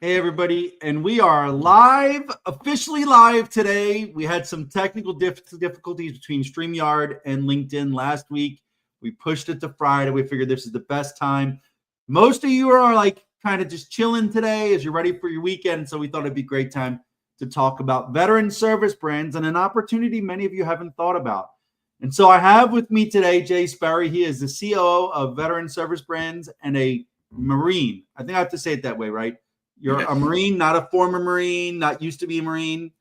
Hey, everybody, and we are live, officially live today. We had some technical difficulties between StreamYard and LinkedIn last week. We pushed it to Friday. We figured this is the best time. Most of you are like kind of just chilling today as you're ready for your weekend, so we thought it'd be a great time to talk about veteran service brands and an opportunity many of you haven't thought about. And so I have with me today Jay Sperry. He is the COO of Veteran Service Brands and a Marine. I think I have to say it that way, right? You're a Marine, not a former Marine, not used to be a Marine.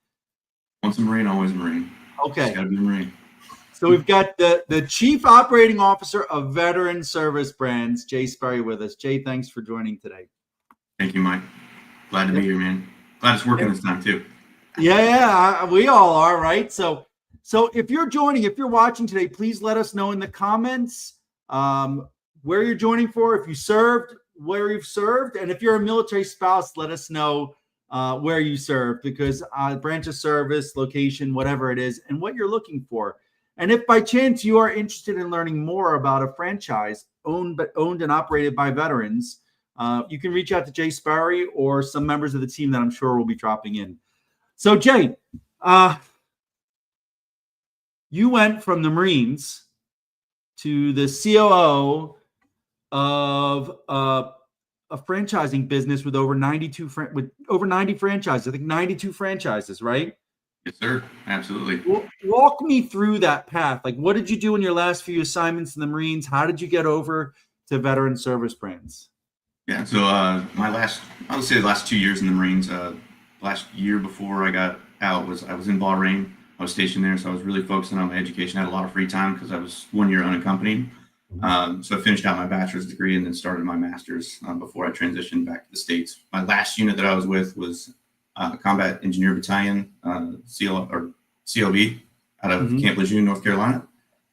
Once a Marine, always a Marine. Okay. Just gotta be a Marine. So we've got the Chief Operating Officer of Veteran Service Brands, Jay Sperry, with us. Jay, thanks for joining today. Thank you, Mike. Glad to be here, man. Glad it's working this time, too. Yeah, we all are, right? So if you're watching today, please let us know in the comments where you're joining for, if you served, where you've served, and if you're a military spouse, let us know where you served, because branch of service, location, whatever it is, and what you're looking for. And if by chance you are interested in learning more about a franchise owned and operated by veterans, you can reach out to Jay Sperry or some members of the team that I'm sure will be dropping in. So Jay, you went from the Marines to the COO of a franchising business with over 90 franchises. I think 92 franchises, right? Yes, sir. Absolutely. Walk me through that path. Like, what did you do in your last few assignments in the Marines? How did you get over to Veteran Service Brands? Yeah. So I would say the last 2 years in the Marines. Last year before I got out I was in Bahrain. I was stationed there, so I was really focusing on my education. I had a lot of free time because I was 1 year unaccompanied. So I finished out my bachelor's degree and then started my master's before I transitioned back to the States. My last unit that I was with was Combat Engineer Battalion, COB, out of Camp Lejeune, North Carolina.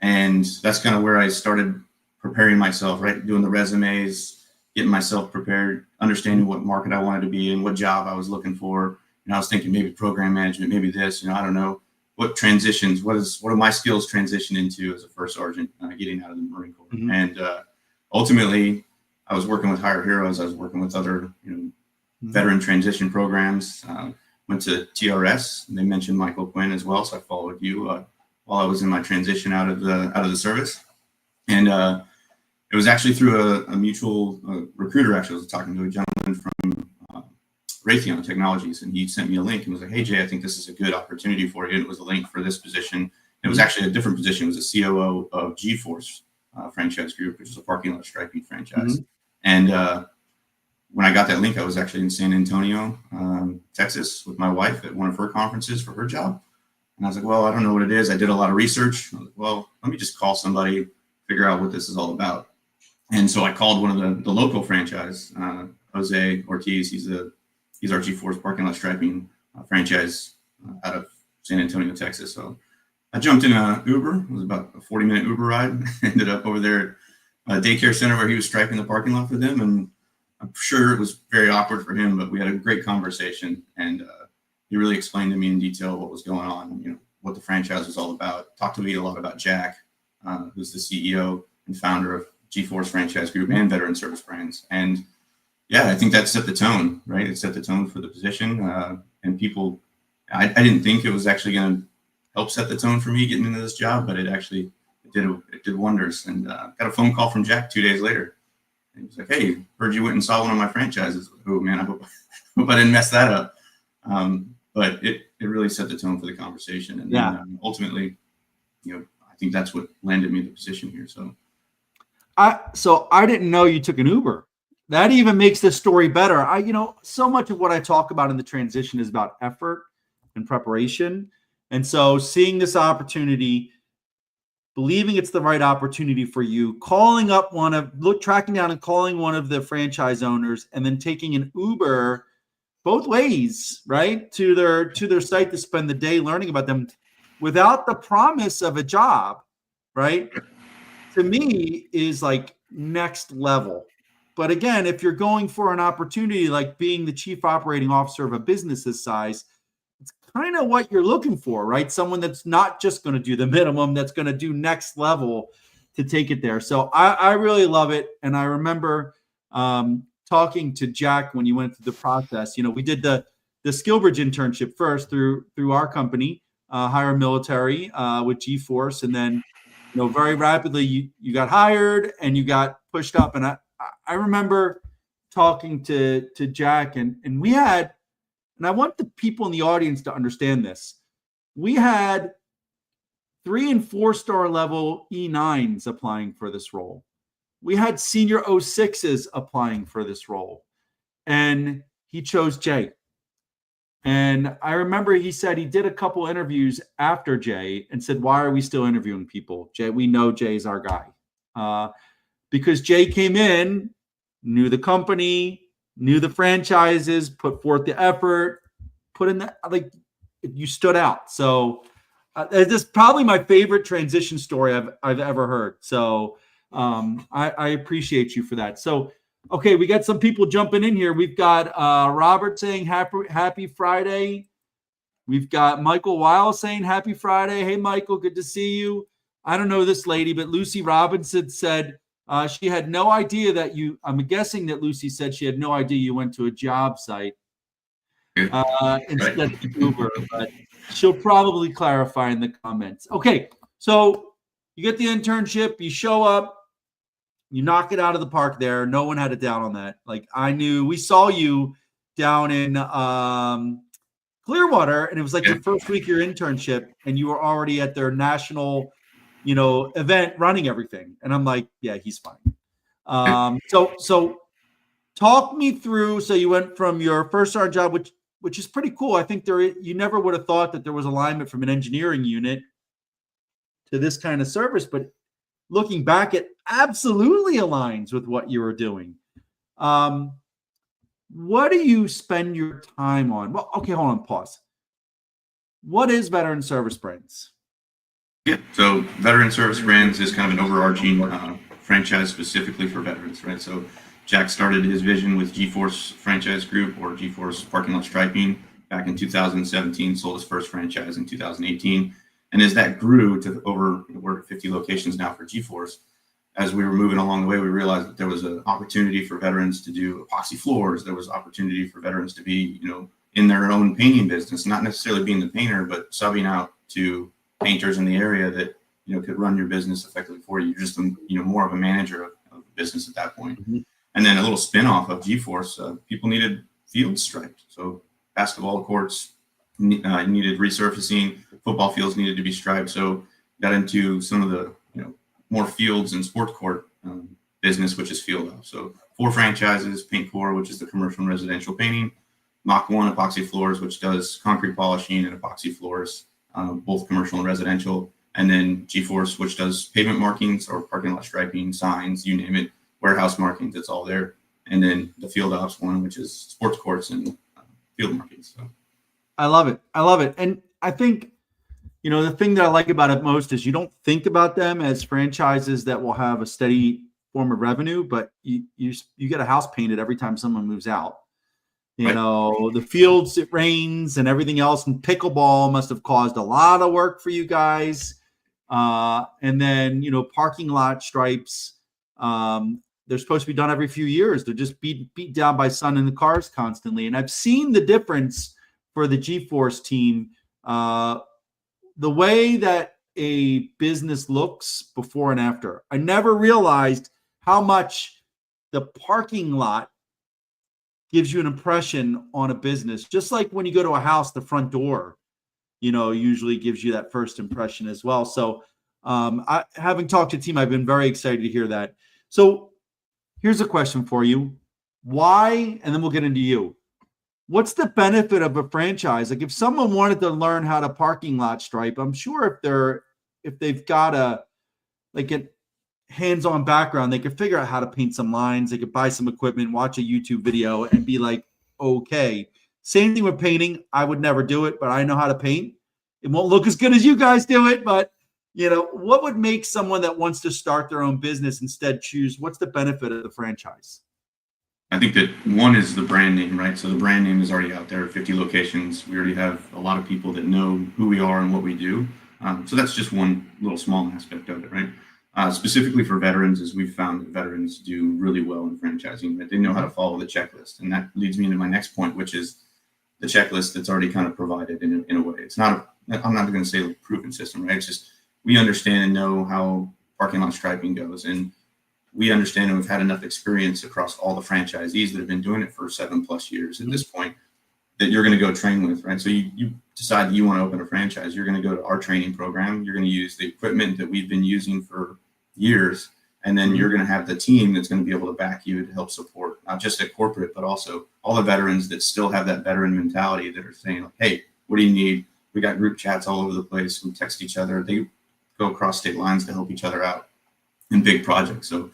And that's kind of where I started preparing myself, right? Doing the resumes, getting myself prepared, understanding what market I wanted to be in, what job I was looking for. And I was thinking maybe program management, maybe this, I don't know. What transitions, what do my skills transition into as a first sergeant getting out of the Marine Corps? And ultimately, I was working with Hire Heroes. I was working with other veteran transition programs. Went to TRS, and they mentioned Michael Quinn as well. So I followed you while I was in my transition out of the service. And it was actually through a mutual recruiter. Actually, I was talking to a gentleman from Raytheon Technologies, and he sent me a link and was like, "Hey Jay, I think this is a good opportunity for you." And it was a link for this position. It was actually a different position. It was a COO of G-Force franchise group, which is a parking lot striping franchise. And when I got that link, I was actually in San Antonio, Texas, with my wife at one of her conferences for her job. And I was like, "Well, I don't know what it is." I did a lot of research. I was like, "Well, let me just call somebody, figure out what this is all about." And so I called one of the local franchise, Jose Ortiz. He's our G-Force parking lot striping franchise out of San Antonio, Texas. So I jumped in an Uber. It was about a 40-minute Uber ride. Ended up over there at a daycare center where he was striping the parking lot for them. And I'm sure it was very awkward for him, but we had a great conversation. And he really explained to me in detail what was going on, what the franchise was all about. Talked to me a lot about Jack, who's the CEO and founder of G-Force Franchise Group and Veteran Service Brands. And yeah, I think that set the tone, right? It set the tone for the position. And people, I didn't think it was actually going to help set the tone for me getting into this job, but it did wonders. And got a phone call from Jack 2 days later. And he was like, "Hey, heard you went and saw one of my franchises." Oh man, I hope I didn't mess that up. But it really set the tone for the conversation. And then ultimately, I think that's what landed me the position here. So I didn't know you took an Uber. That even makes this story better. So much of what I talk about in the transition is about effort and preparation. And so seeing this opportunity, believing it's the right opportunity for you, tracking down and calling one of the franchise owners, and then taking an Uber both ways, right, to their site to spend the day learning about them without the promise of a job, right, to me is like next level. But again, if you're going for an opportunity like being the chief operating officer of a business this size, it's kind of what you're looking for, right? Someone that's not just going to do the minimum, that's going to do next level to take it there. So I really love it. And I remember talking to Jack when you went through the process. We did the Skillbridge internship first through our company, Hire Military with G-Force, and then very rapidly you got hired and you got pushed up. And I remember talking to Jack, and we had, and I want the people in the audience to understand this, we had 3 and 4 star level E9s applying for this role. We had senior 06s applying for this role, and he chose Jay. And I remember he said he did a couple interviews after Jay and said, why are we still interviewing people? Jay, we know Jay's our guy. Because Jay came in, knew the company, knew the franchises, put forth the effort, put in the, you stood out. So this is probably my favorite transition story I've ever heard. So I appreciate you for that. So, okay, we got some people jumping in here. We've got Robert saying happy Friday. We've got Michael Weil saying happy Friday. Hey, Michael, good to see you. I don't know this lady, but Lucy Robinson said she had no idea that I'm guessing that Lucy said she had no idea you went to a job site instead of Uber, but she'll probably clarify in the comments. Okay, so you get the internship, you show up, you knock it out of the park there. No one had a doubt on that. We saw you down in Clearwater, and it was like your first week of your internship, and you were already at their national, event running everything. And I'm like, yeah, he's fine. So talk me through. So you went from your first sergeant job, which is pretty cool. I think you never would have thought that there was alignment from an engineering unit to this kind of service, but looking back, it absolutely aligns with what you were doing. What do you spend your time on? Well, okay, hold on, pause. What is Veteran Service Brands? Yeah, so Veteran Service Brands is kind of an overarching franchise specifically for veterans, right? So Jack started his vision with G-Force Franchise Group, or G-Force Parking Lot Striping, back in 2017, sold his first franchise in 2018. And as that grew to over, we're at 50 locations now for G-Force, as we were moving along the way, we realized that there was an opportunity for veterans to do epoxy floors. There was opportunity for veterans to be, in their own painting business, not necessarily being the painter, but subbing out to painters in the area that, could run your business effectively for you. You're just, more of a manager of the business at that point. Mm-hmm. And then a little spin-off of G-Force, people needed fields striped. So basketball courts needed resurfacing, football fields needed to be striped. So got into some of the, more fields and sport court business, which is field off. So 4 franchises, Paint Core, which is the commercial and residential painting, Mach 1 epoxy floors, which does concrete polishing and epoxy floors, both commercial and residential. And then G-Force, which does pavement markings or parking lot striping, signs, you name it, warehouse markings, it's all there. And then the field ops one, which is sports courts and field markings. So I love it. And I think, the thing that I like about it most is you don't think about them as franchises that will have a steady form of revenue, but you get a house painted every time someone moves out. The fields, it rains and everything else, and pickleball must have caused a lot of work for you guys. And then, parking lot stripes, they're supposed to be done every few years. They're just beat down by sun in the cars constantly. And I've seen the difference for the G-Force team, the way that a business looks before and after. I never realized how much the parking lot gives you an impression on a business. Just like when you go to a house, the front door, usually gives you that first impression as well. So having talked to the team, I've been very excited to hear that. So here's a question for you. Why, and then we'll get into you. What's the benefit of a franchise? Like if someone wanted to learn how to parking lot stripe, I'm sure if they've got a hands-on background, they could figure out how to paint some lines. They could buy some equipment, watch a YouTube video, and be like, okay. Same thing with painting. I would never do it, but I know how to paint. It won't look as good as you guys do it, but what would make someone that wants to start their own business instead choose? What's the benefit of the franchise? I think that one is the brand name, right? So the brand name is already out there, 50 locations. We already have a lot of people that know who we are and what we do. So that's just one little small aspect of it, right? specifically for veterans, is we've found that veterans do really well in franchising, that they know how to follow the checklist. And that leads me into my next point, which is the checklist that's already kind of provided in a way. It's not, I'm not going to say a proven system, right? It's just, we understand and know how parking lot striping goes. And we understand, and we've had enough experience across all the franchisees that have been doing it for 7+ years at this point, that you're going to go train with, right? So you decide that you want to open a franchise, you're going to go to our training program, you're going to use the equipment that we've been using for years, and then you're going to have the team that's going to be able to back you to help support, not just at corporate, but also all the veterans that still have that veteran mentality, that are saying, like, hey, what do you need? We got group chats all over the place. We text each other. They go across state lines to help each other out in big projects. So,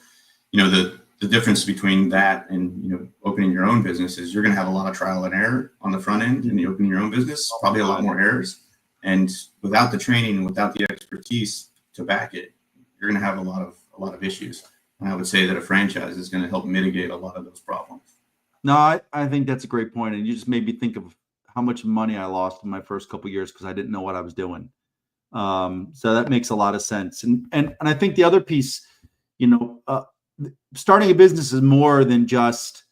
the difference between that and, opening your own business is you're going to have a lot of trial and error on the front end, and you opening your own business, probably a lot more errors. And without the training, without the expertise to back it, you're going to have a lot of issues. And I would say that a franchise is going to help mitigate a lot of those problems. No, I think that's a great point. And you just made me think of how much money I lost in my first couple of years because I didn't know what I was doing. So that makes a lot of sense. And I think the other piece, starting a business is more than just,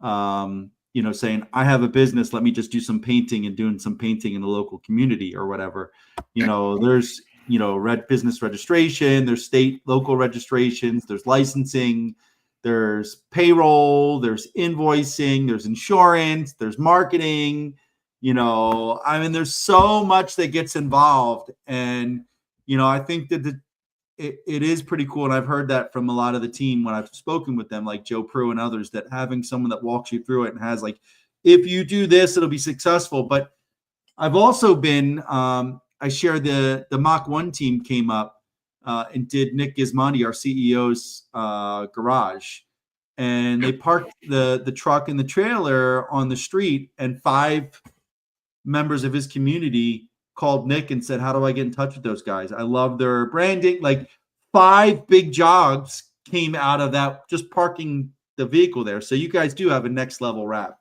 saying, I have a business, let me just do some painting and doing some painting in the local community or whatever. There's, red business registration, there's state, local registrations, there's licensing, there's payroll, there's invoicing, there's insurance, there's marketing, there's so much that gets involved. And, I think that it is pretty cool. And I've heard that from a lot of the team when I've spoken with them, like Joe Prue and others, that having someone that walks you through it and has like, if you do this, it'll be successful. But I've also been, I share the Mach 1 team came up and did Nick Gismondi, our CEO's garage. And they parked the truck and the trailer on the street, and 5 members of his community called Nick and said, how do I get in touch with those guys? I love their branding. Like 5 big jobs came out of that, just parking the vehicle there. So you guys do have a next level wrap.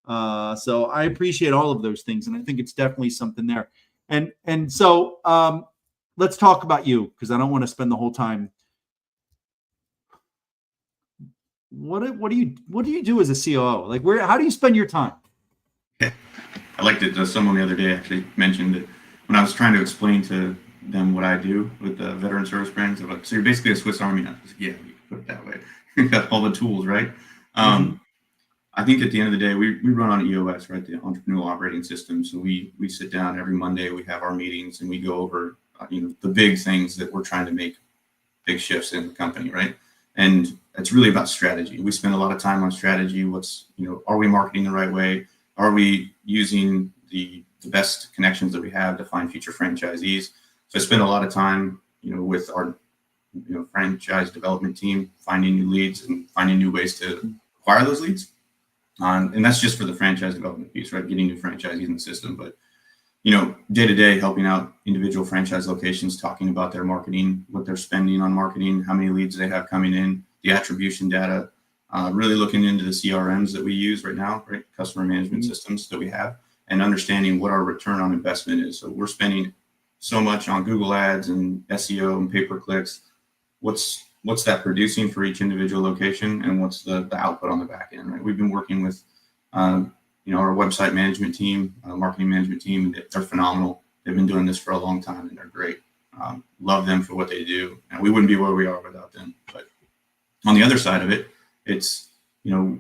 So I appreciate all of those things. And I think it's definitely something there. And so let's talk about you, because I don't want to spend the whole time. What do you do as a COO? Like, how do you spend your time? I liked it. Someone the other day actually mentioned that when I was trying to explain to them what I do with the veteran service brands, they're like, so you're basically a Swiss Army knife. I was like, yeah, you can put it that way. You got all the tools, right? I think at the end of the day, we run on EOS, right? The entrepreneurial operating system. So we sit down every Monday, we have our meetings, and we go over, the big things that we're trying to make big shifts in the company, right? And it's really about strategy. We spend a lot of time on strategy. Are we marketing the right way? Are we using the best connections that we have to find future franchisees? So I spend a lot of time, with our, franchise development team, finding new leads and finding new ways to acquire those leads. And that's just for the franchise development piece, right? Getting new franchisees in the system. But, day to day, helping out individual franchise locations, talking about their marketing, what they're spending on marketing, how many leads they have coming in, the attribution data, really looking into the CRMs that we use right now, right? Customer management systems that we have, and understanding what our return on investment is. So we're spending so much on Google ads and SEO and pay-per-clicks. What's that producing for each individual location, and what's the output on the back end, right? We've been working with, our website management team, marketing management team. They're phenomenal. They've been doing this for a long time, and they're great. Love them for what they do, and we wouldn't be where we are without them. But on the other side of it, it's,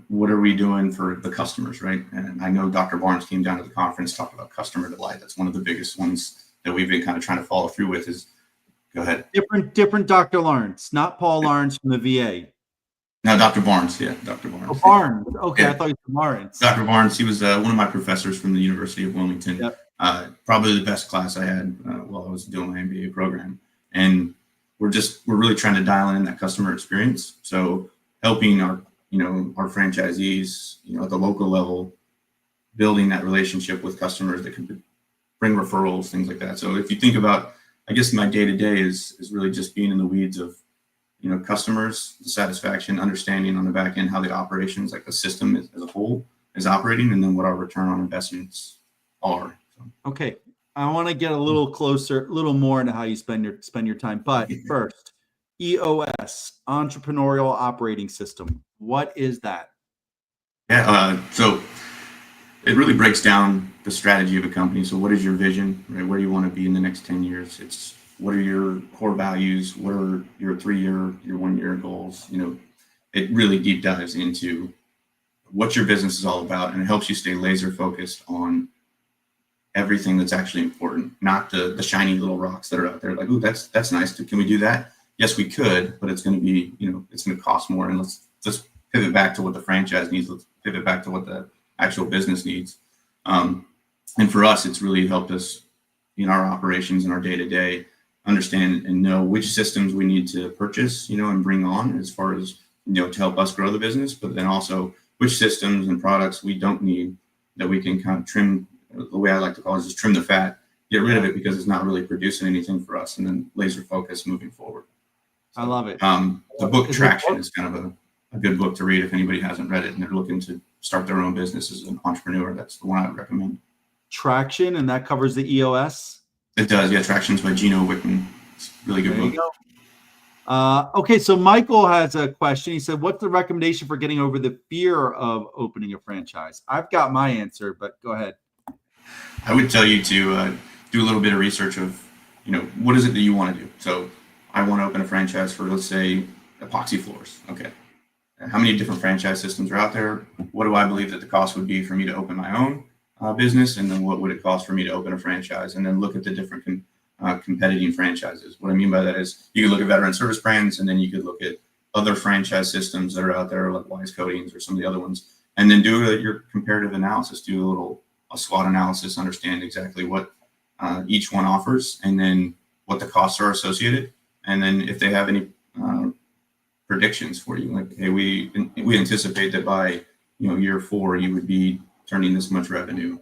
what are we doing for the customers, right? And I know Dr. Barnes came down to the conference, talked about customer delight. That's one of the biggest ones that we've been kind of trying to follow through with. Is go ahead. Different Dr. Lawrence, not Paul Lawrence from the VA. No, Dr. Barnes. Yeah, Dr. Barnes. Oh, Barnes. Okay, Yeah. I thought you said Lawrence. Dr. Barnes, he was one of my professors from the University of Wilmington. Yep. Probably the best class I had while I was doing my MBA program. And we're really trying to dial in that customer experience. So helping our franchisees, at the local level, building that relationship with customers that can bring referrals, things like that. So if you think about, I guess my day-to-day is really just being in the weeds of, customers, the satisfaction, understanding on the back end how the operations, like the system as a whole, is operating, and then what our return on investments are. So. Okay, I want to get a little closer, a little more into how you spend your time. But first, EOS, Entrepreneurial Operating System. What is that? Yeah. So it really breaks down the strategy of a company. So what is your vision, right? Where do you want to be in the next 10 years? It's what are your core values? What are your 3-year, your 1-year goals? It really deep dives into what your business is all about, and it helps you stay laser focused on everything that's actually important, not the shiny little rocks that are out there. Like, ooh, that's nice. Can we do that? Yes, we could, but it's going to be, it's going to cost more. And let's just pivot back to what the franchise needs. Let's pivot back to what the actual business needs. And for us, it's really helped us in our operations and our day to day understand and know which systems we need to purchase, and bring on as far as, to help us grow the business, but then also which systems and products we don't need that we can kind of trim. The way I like to call it is just trim the fat, get rid of it because it's not really producing anything for us, and then laser focus moving forward. So, I love it. The book Traction is kind of a good book to read if anybody hasn't read it and they're looking to start their own business as an entrepreneur. That's the one I would recommend. Traction, and that covers the EOS? It does, yeah. Traction's by Gino Wickman. It's a really good book. Okay, so Michael has a question. He said, what's the recommendation for getting over the fear of opening a franchise? I've got my answer, but go ahead. I would tell you to do a little bit of research of, what is it that you want to do? So I want to open a franchise for, let's say, epoxy floors. Okay. How many different franchise systems are out there? What do I believe that the cost would be for me to open my own business? And then what would it cost for me to open a franchise? And then look at the different competing franchises. What I mean by that is you could look at veteran service brands, and then you could look at other franchise systems that are out there, like Wise Coatings or some of the other ones, and then do your comparative analysis, do a SWOT analysis, understand exactly what each one offers, and then what the costs are associated. And then if they have any predictions for you, like, hey, we anticipate that by year 4 you would be turning this much revenue.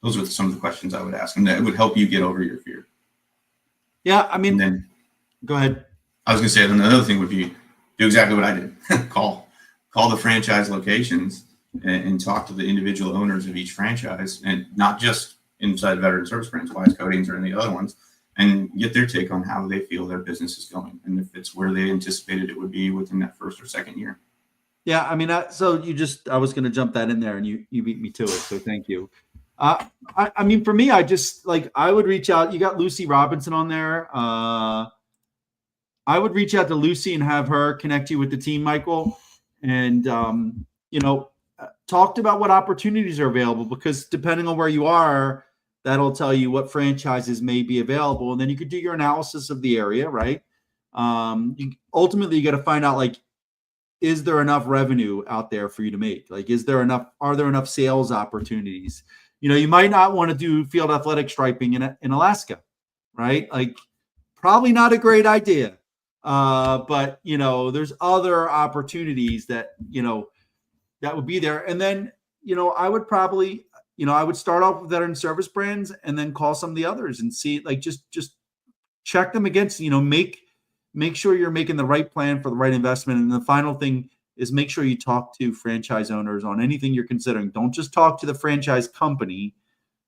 Those are some of the questions I would ask, and that would help you get over your fear. Yeah, I mean, and then go ahead. I was going to say, then another thing would be do exactly what I did. Call the franchise locations and talk to the individual owners of each franchise, and not just inside veteran service brands, Wise Coatings or any other ones, and get their take on how they feel their business is going, and if it's where they anticipated it would be within that first or second year. Yeah, I mean, I was going to jump that in there, and you beat me to it, so thank you. I mean, for me, I would reach out. You got Lucy Robinson on there. I would reach out to Lucy and have her connect you with the team, Michael, and talked about what opportunities are available, because depending on where you are, that'll tell you what franchises may be available. And then you could do your analysis of the area, right? Ultimately, you got to find out, like, is there enough revenue out there for you to make? Like, are there enough sales opportunities? You might not want to do field athletic striping in Alaska, right? Like, probably not a great idea. But there's other opportunities that would be there. And then, I would probably, I would start off with veteran service brands and then call some of the others and see, like, just check them against, make sure you're making the right plan for the right investment. And the final thing is make sure you talk to franchise owners on anything you're considering. Don't just talk to the franchise company,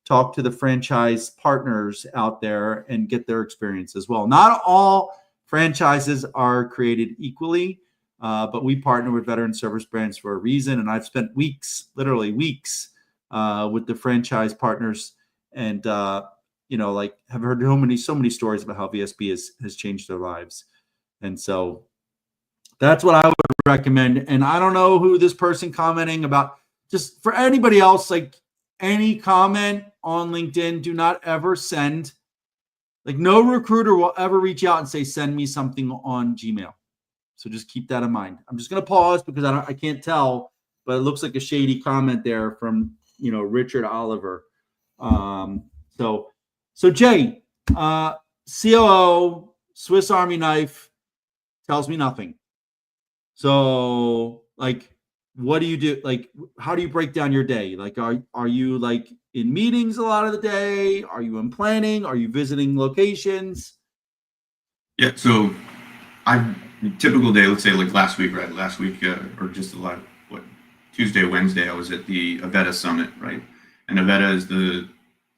talk to the franchise partners out there and get their experience as well. Not all franchises are created equally, but we partner with veteran service brands for a reason. And I've spent literally weeks with the franchise partners, and have heard so many stories about how VSB has changed their lives. And so that's what I would recommend. And I don't know who this person commenting about. Just for anybody else, like, any comment on LinkedIn, do not ever send. Like, no recruiter will ever reach out and say, send me something on Gmail. So just keep that in mind. I'm just going to pause because I can't tell, but it looks like a shady comment there from, Richard Oliver. So Jay, COO, Swiss Army knife, tells me nothing. So, like, what do you do? Like, how do you break down your day? Like, are you, like, in meetings a lot of the day? Are you in planning? Are you visiting locations? Yeah. So typical day, let's say like last week, right? Or just Tuesday, Wednesday, I was at the Avetta Summit, right? And Avetta is the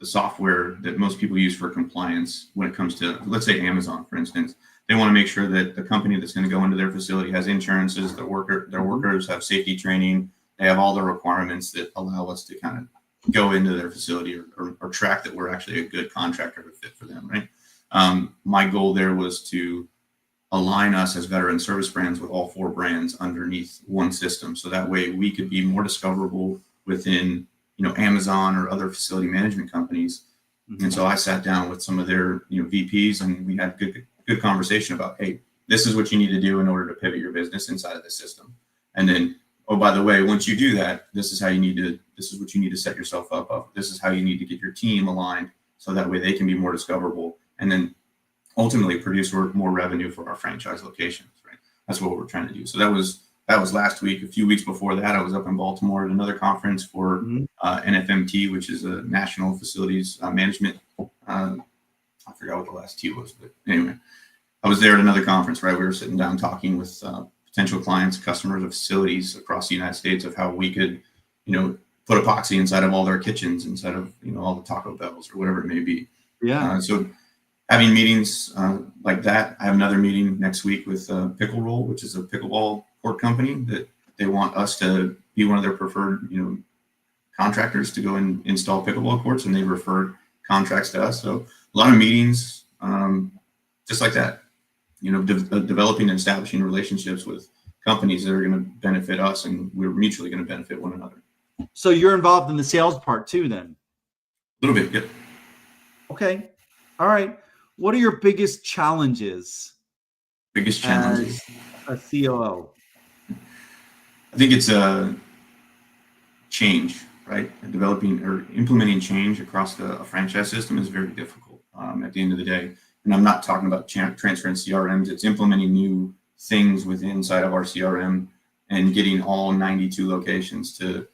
software that most people use for compliance when it comes to, let's say, Amazon, for instance. they want to make sure that the company that's going to go into their facility has insurances, their workers have safety training, they have all the requirements that allow us to kind of go into their facility or track that we're actually a good contractor to fit for them, right? My goal there was to align us as veteran service brands with all 4 brands underneath one system. So that way we could be more discoverable within, Amazon or other facility management companies. Mm-hmm. And so I sat down with some of their, VPs, and we had good conversation about, hey, this is what you need to do in order to pivot your business inside of the system. And then, oh, by the way, once you do that, this is what you need to set yourself up of. This is how you need to get your team aligned so that way they can be more discoverable and then ultimately produce more revenue for our franchise locations, right? That's what we're trying to do. So that was last week. A few weeks before that, I was up in Baltimore at another conference for NFMT, which is a National Facilities Management. I forgot what the last T was, but anyway, I was there at another conference, right? We were sitting down talking with potential clients, customers of facilities across the United States of how we could, put epoxy inside of all their kitchens, inside of, all the Taco Bells or whatever it may be. Yeah. So having meetings like that, I have another meeting next week with Pickle Roll, which is a pickleball court company that they want us to be one of their preferred, contractors to go and install pickleball courts, and they refer contracts to us. So a lot of meetings, just like that, developing and establishing relationships with companies that are going to benefit us, and we're mutually going to benefit one another. So you're involved in the sales part too, then? A little bit, yep. Okay. All right. What are your biggest challenges? Biggest challenges? As a COO? I think it's a change, right? Developing or implementing change across a franchise system is very difficult at the end of the day. And I'm not talking about transferring CRMs. It's implementing new things inside of our CRM and getting all 92 locations to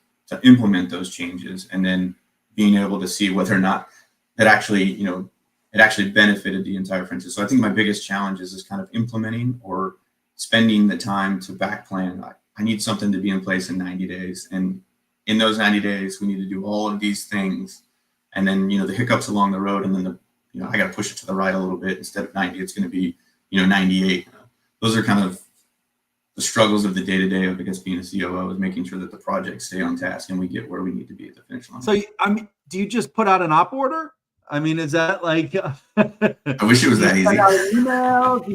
implement those changes, and then being able to see whether or not that actually, it actually benefited the entire franchise. So I think my biggest challenge is kind of implementing or spending the time to back plan. I need something to be in place in 90 days. And in those 90 days, we need to do all of these things. And then, the hiccups along the road, and then I got to push it to the right a little bit. Instead of 90, it's going to be, 98. Those are kind of the struggles of the day-to-day of, I guess, being a COO, is making sure that the projects stay on task and we get where we need to be at the finish line. So, do you just put out an op order? I mean, is that like? I wish it was that easy. Email? Do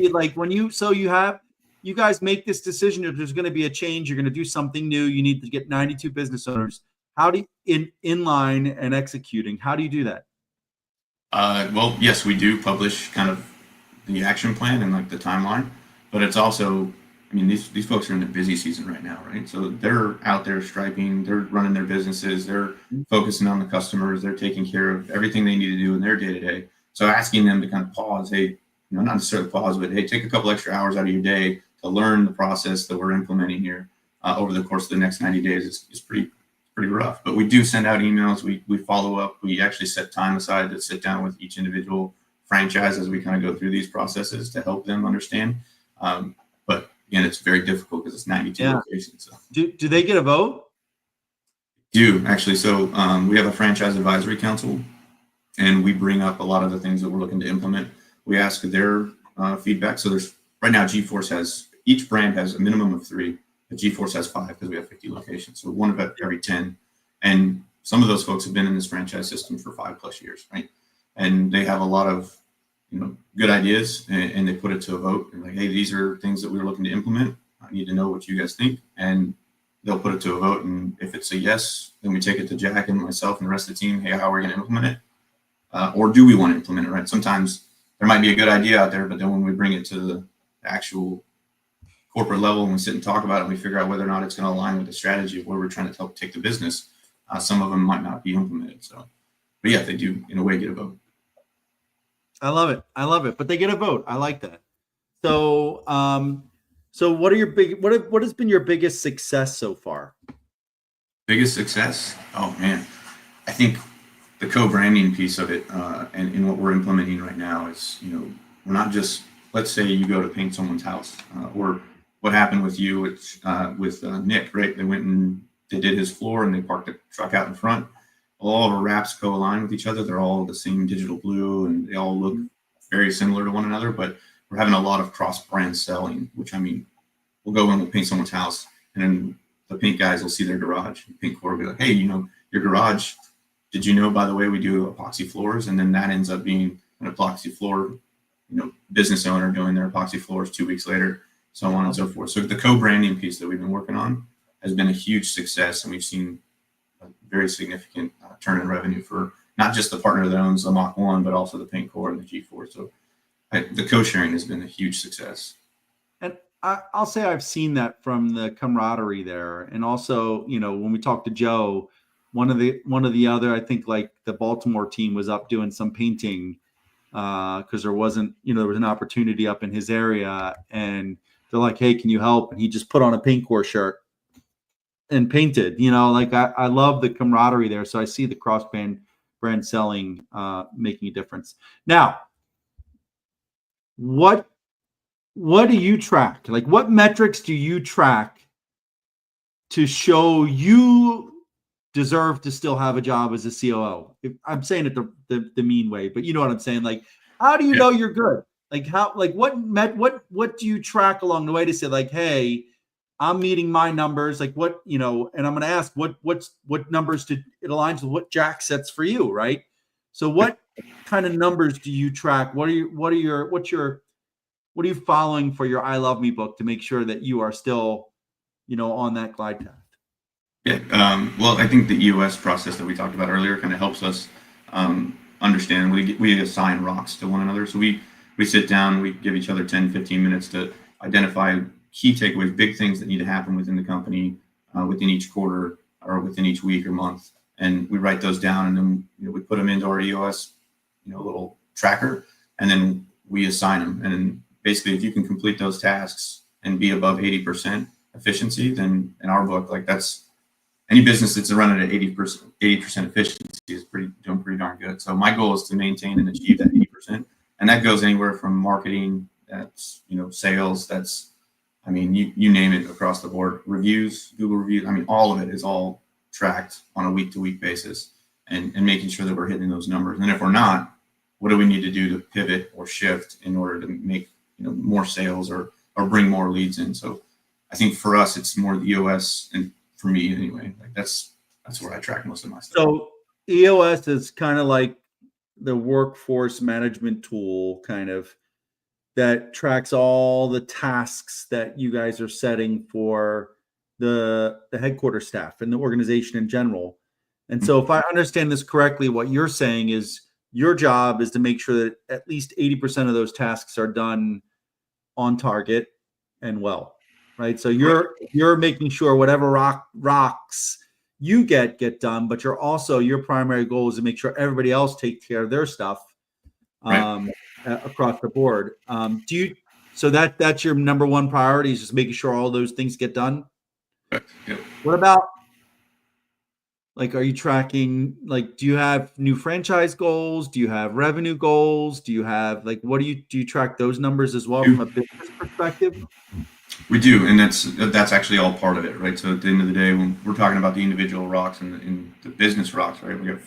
you guys make this decision? If there's going to be a change, you're going to do something new. You need to get 92 business owners. How do you, in line and executing? How do you do that? Well, yes, we do publish kind of the action plan and like the timeline, but it's also, these folks are in the busy season right now, right? So they're out there striping, they're running their businesses, they're focusing on the customers, they're taking care of everything they need to do in their day-to-day. So asking them to kind of pause, hey, not necessarily pause, but hey, take a couple extra hours out of your day to learn the process that we're implementing here over the course of the next 90 days is pretty rough. But we do send out emails, we follow up, we actually set time aside to sit down with each individual franchise as we kind of go through these processes to help them understand. But again, it's very difficult because it's 92 locations. So. Do they get a vote? Do actually. So we have a franchise advisory council, and we bring up a lot of the things that we're looking to implement. We ask their feedback. So there's right now each brand has a minimum of 3, but GeForce has 5 because we have 50 locations. So one of every 10. And some of those folks have been in this franchise system for 5+ years, right? And they have a lot of good ideas, and they put it to a vote. They're like, hey, these are things that we're looking to implement. I need to know what you guys think. And they'll put it to a vote. And if it's a yes, then we take it to Jack and myself and the rest of the team. Hey, how are we going to implement it? Or do we want to implement it, right? Sometimes there might be a good idea out there, but then when we bring it to the actual corporate level and we sit and talk about it, and we figure out whether or not it's going to align with the strategy of where we're trying to help take the business, some of them might not be implemented. So, but yeah, they do in a way get a vote. I love it. But they get a vote. I like that. So, so what are what has been your biggest success so far? Biggest success? Oh man, I think the co-branding piece of it, and what we're implementing right now is, we're not just, let's say you go to paint someone's house, or what happened with you with Nick, right? They went and they did his floor and they parked the truck out in front. All of our wraps co-align with each other. They're all the same digital blue and they all look very similar to one another, but we're having a lot of cross-brand selling, which I mean, we'll go and we'll paint someone's house, and then the paint guys will see their garage. And paint Corps will be like, hey, your garage, did you know, by the way, we do epoxy floors? And then that ends up being an epoxy floor, business owner doing their epoxy floors 2 weeks later, so on and so forth. So the co-branding piece that we've been working on has been a huge success, and we've seen a very significant turn in revenue for not just the partner that owns the Mach 1, but also the Paint Corps and the G4. So the co-sharing has been a huge success. And I'll say I've seen that from the camaraderie there. And also, when we talked to Joe, one of the other, I think like the Baltimore team was up doing some painting because there was an opportunity up in his area, and they're like, hey, can you help? And he just put on a Paint Corps shirt and painted. I love the camaraderie there. So I see the cross brand selling making a difference. Now, what do you track? Like, what metrics do you track to show you deserve to still have a job as a COO? I'm saying it the mean way, but you know what I'm saying? Like, how do you know you're good? Like, what do you track along the way to say, like, hey, I'm meeting my numbers, like and I'm going to ask what numbers it aligns with what Jack sets for you, right? So what kind of numbers do you track? What are you following for your I Love Me book to make sure that you are still, on that glide path? Yeah. Well, I think the EOS process that we talked about earlier kind of helps us understand. We assign rocks to one another. So we sit down, we give each other 10, 15 minutes to identify key takeaways, big things that need to happen within the company, within each quarter or within each week or month. And we write those down, and then we put them into our EOS, little tracker, and then we assign them. And basically, if you can complete those tasks and be above 80% efficiency, then in our book, like that's any business that's running at 80% efficiency is doing pretty darn good. So my goal is to maintain and achieve that 80%, and that goes anywhere from marketing, that's sales, that's you name it across the board. Reviews, Google reviews, all of it is all tracked on a week-to-week basis, and making sure that we're hitting those numbers. And if we're not, what do we need to do to pivot or shift in order to make more sales or bring more leads in? So I think for us, it's more the EOS, and for me anyway, like that's where I track most of my stuff. So EOS is kind of like the workforce management tool, kind of, that tracks all the tasks that you guys are setting for the headquarters staff and the organization in general. And so if I understand this correctly, what you're saying is your job is to make sure that at least 80% of those tasks are done on target and well, right? So you're making sure whatever rocks you get done, but your primary goal is to make sure everybody else takes care of their stuff across the board. So that's your number one priority, is just making sure all those things get done? Yep. What about, like, are you tracking, like, do you have new franchise goals? Do you have revenue goals? Do you have, like, do you track those numbers as well from a business perspective? We do, and that's actually all part of it, right? So at the end of the day, when we're talking about the individual rocks and the business rocks, right? We got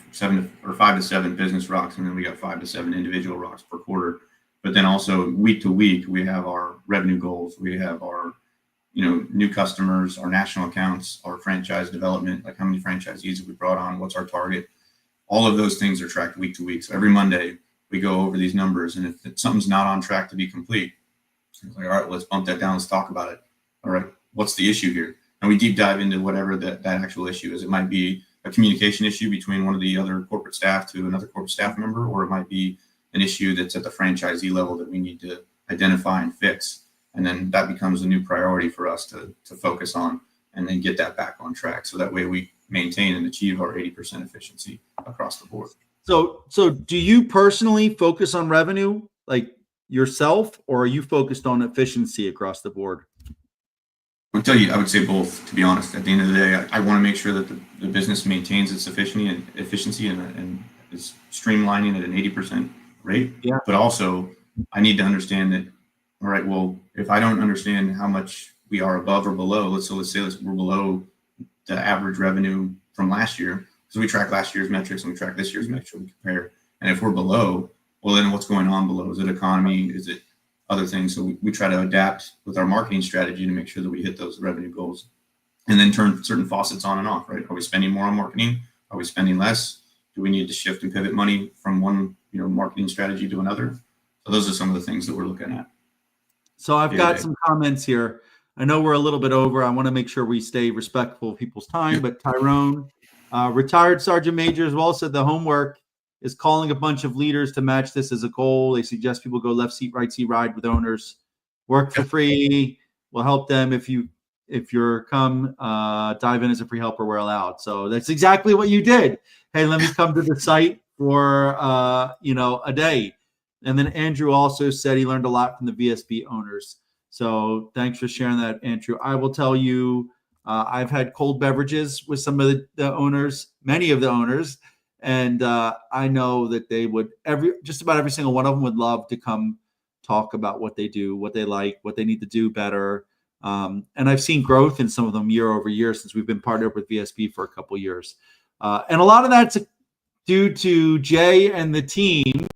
5 to 7 business rocks, and then we got 5 to 7 individual rocks per quarter. But then also week to week, we have our revenue goals. We have our new customers, our national accounts, our franchise development, like how many franchisees have we brought on, what's our target. All of those things are tracked week to week. So every Monday we go over these numbers, and if something's not on track to be complete, it's like, all right, let's bump that down. Let's talk about it. All right, what's the issue here? And we deep dive into whatever that actual issue is. It might be a communication issue between one of the other corporate staff to another corporate staff member, or it might be an issue that's at the franchisee level that we need to identify and fix. And then that becomes a new priority for us to focus on, and then get that back on track. So that way we maintain and achieve our 80% efficiency across the board. So do you personally focus on revenue, like yourself, or are you focused on efficiency across the board? I'll tell you, I would say both, to be honest. At the end of the day, I want to make sure that the business maintains its efficiency and is streamlining at an 80% rate. Yeah. But also, I need to understand that, all right, well, if I don't understand how much we are above or below, let's say we're below the average revenue from last year. So we track last year's metrics and we track this year's metrics, we compare. And if we're below, well, then what's going on below? Is it economy? Is it other things. So we try to adapt with our marketing strategy to make sure that we hit those revenue goals, and then turn certain faucets on and off, right? Are we spending more on marketing? Are we spending less? Do we need to shift and pivot money from one, marketing strategy to another? So those are some of the things that we're looking at. So I've got some comments here. I know we're a little bit over. I want to make sure we stay respectful of people's time, but Tyrone, retired Sergeant Major as well, said the homework is calling a bunch of leaders to match this as a goal. They suggest people go left seat, right seat, ride with owners, work for free. We'll help them if you're come dive in as a free helper, we're allowed. So that's exactly what you did. Hey, let me come to the site for a day. And then Andrew also said he learned a lot from the VSB owners. So thanks for sharing that, Andrew. I will tell you, I've had cold beverages with some of the owners, many of the owners, and I know that they would just about every single one of them would love to come talk about what they do, what they like, what they need to do better. And I've seen growth in some of them year over year since we've been partnered with VSB for a couple of years. And a lot of that's due to Jay and the team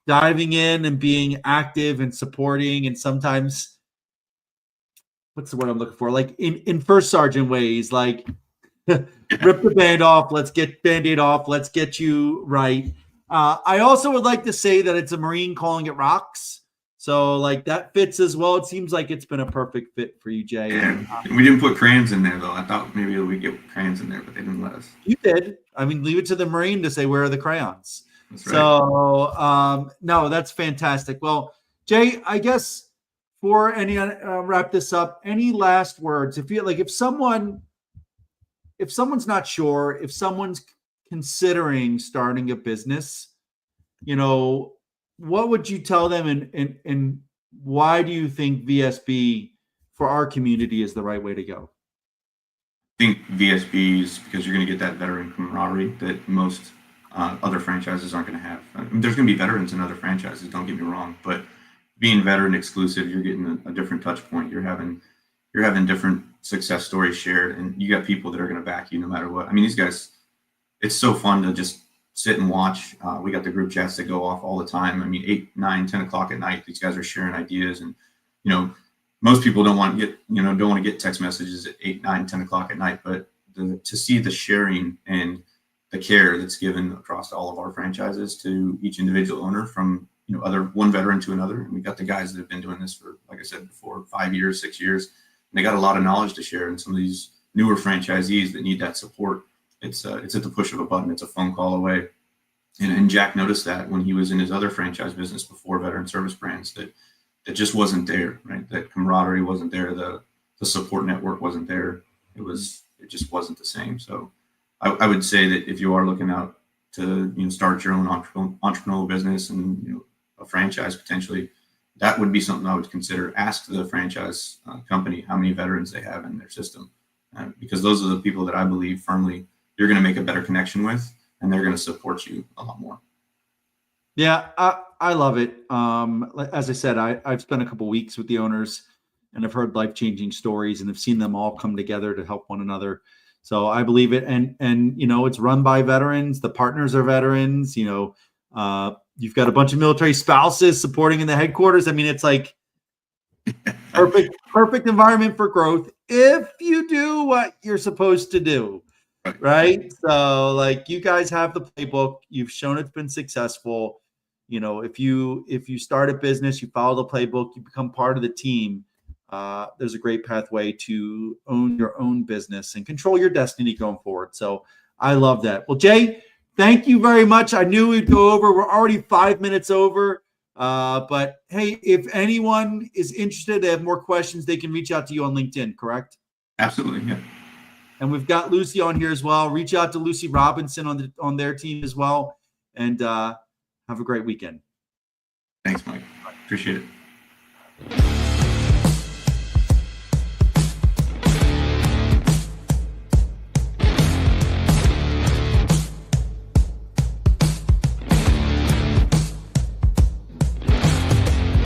diving in and being active and supporting, and sometimes, what's the word I'm looking for? Like in first sergeant ways, like rip the band off, let's get Band-Aid off, let's get you right. I also would like to say that it's a Marine calling it rocks. So like that fits as well. It seems like it's been a perfect fit for you, Jay. Yeah. We didn't put crayons in there though. I thought maybe we'd get crayons in there, but they didn't let us. You did. I mean, leave it to the Marine to say, where are the crayons? That's right. So no, that's fantastic. Well, Jay, I guess for any wrap this up, any last words? If someone's not sure, if someone's considering starting a business, what would you tell them, and why do you think VSB for our community is the right way to go? I think VSB is because you're going to get that veteran camaraderie that most other franchises aren't going to have. I mean, there's going to be veterans in other franchises, don't get me wrong, but being veteran exclusive, you're getting a different touch point. You're having different success stories shared, and you got people that are going to back you no matter what. I mean, these guys, it's so fun to just sit and watch. We got the group chats that go off all the time. I mean, 8, 9, 10 o'clock at night, these guys are sharing ideas, and most people don't want to get text messages at 8, 9, 10 o'clock at night, but to see the sharing and the care that's given across all of our franchises to each individual owner, from one veteran to another. And we got the guys that have been doing this for, like I said before, 5 years, 6 years, and they got a lot of knowledge to share. And some of these newer franchisees that need that support, it's at the push of a button. It's a phone call away. And Jack noticed that when he was in his other franchise business before Veteran Service Brands, that it just wasn't there, right? That camaraderie wasn't there. The support network wasn't there. It just wasn't the same. So I would say that if you are looking out to start your own entrepreneurial business and a franchise potentially, that would be something I would consider. Ask the franchise company how many veterans they have in their system, because those are the people that I believe firmly you're going to make a better connection with, and they're going to support you a lot more. Yeah, I love it. As I said, I've spent a couple weeks with the owners, and I've heard life-changing stories, and I've seen them all come together to help one another. So I believe it. And it's run by veterans. The partners are veterans. You've got a bunch of military spouses supporting in the headquarters. I mean, it's like perfect environment for growth if you do what you're supposed to do. Right. So like, you guys have the playbook. You've shown it's been successful. If you start a business, you follow the playbook, you become part of the team. There's a great pathway to own your own business and control your destiny going forward. So I love that. Well, Jay, thank you very much. I knew we'd go over. We're already 5 minutes over. But hey, if anyone is interested, they have more questions, they can reach out to you on LinkedIn, correct? Absolutely. Yeah. And we've got Lucy on here as well. Reach out to Lucy Robinson on their team as well. And have a great weekend. Thanks, Mike. Appreciate it.